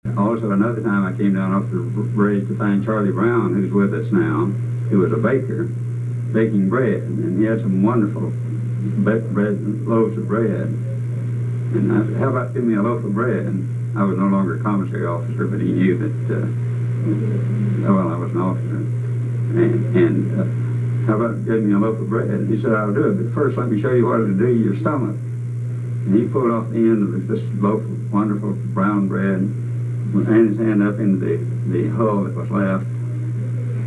Also, another time I came down off the bridge to find Charlie Brown, who's with us now, who was a baker, baking bread, and he had some wonderful loaves of bread. And I said, how about giving me a loaf of bread? And I was no longer a commissary officer, but he knew that, well, I was an officer. And how about giving me a loaf of bread? And he said, I'll do it, but first let me show you what it'll do to your stomach. And he pulled off the end of this loaf of wonderful brown bread, ran his hand up into the hull that was left,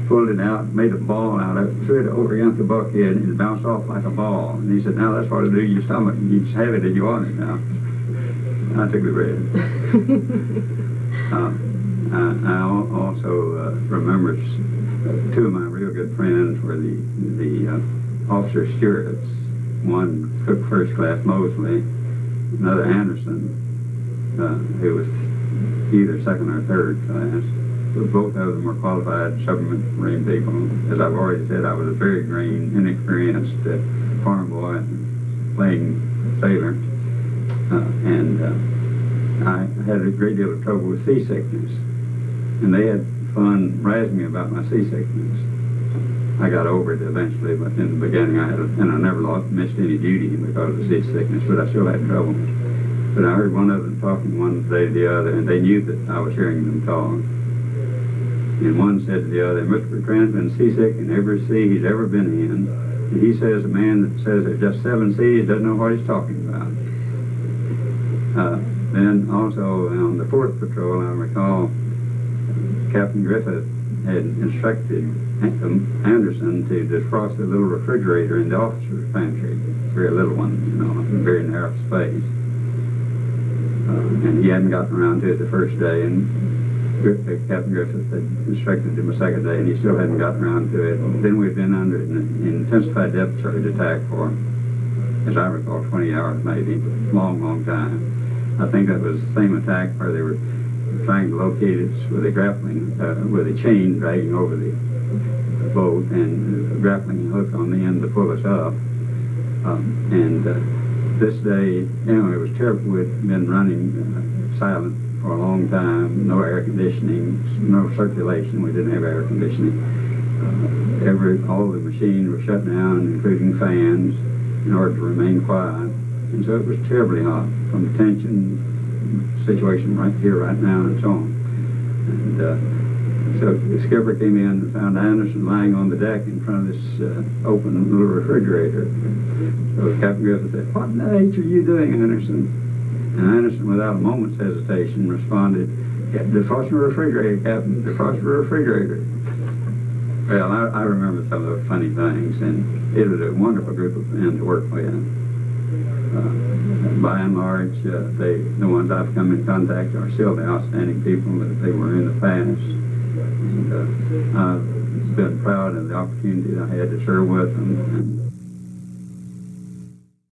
pulled it out, made a ball out of it, threw it over against the bulkhead, and it bounced off like a ball. And he said, now that's what it'll do to your stomach. You just have it if you want it now. And I took the bread. I also remember two of my real good friends were the officer stewards. One cook first class Mosley, another Anderson, who was either second or third class. But both of them were qualified submarine people. As I've already said, I was a very green, inexperienced farm boy playing sailor. I had a great deal of trouble with seasickness. And they had fun razzing me about my seasickness. I got over it eventually, but in the beginning I never missed any duty because of the seasickness, but I still had trouble. But I heard one of them talking one day to the other, and they knew that I was hearing them talk. And one said to the other, Mr. Bertrand's been seasick in every sea he's ever been in. And he says a man that says there's just 7 seas doesn't know what he's talking about. Then also on the 4th patrol, I recall Captain Griffith had instructed Anderson to defrost a little refrigerator in the officer's pantry. Very little one, you know, a very narrow space. And he hadn't gotten around to it the first day, and Captain Griffith had instructed him a second day, and he still hadn't gotten around to it. And then we'd been under an intensified depth charge attack for, as I recall, 20 hours maybe, long, long time. I think that was the same attack where they were trying to locate us with a grappling, with a chain dragging over the boat and a grappling hook on the end to pull us up. This day, anyway, it was terrible. We'd been running silent for a long time, no air conditioning, no circulation. We didn't have air conditioning. All the machines were shut down, including fans, in order to remain quiet. And so it was terribly hot from the tension situation right here, right now, and so on. And so the skipper came in and found Anderson lying on the deck in front of this open little refrigerator. So Captain Griffith said, "What in the H are you doing, Anderson?" And Anderson, without a moment's hesitation, responded, "Defrost the refrigerator, Captain, defrost the refrigerator." Well, I remember some of those funny things, and it was a wonderful group of men to work with. By and large, the ones I've come in contact are still the outstanding people that they were in the past. And I've been proud of the opportunity I had to serve with them. And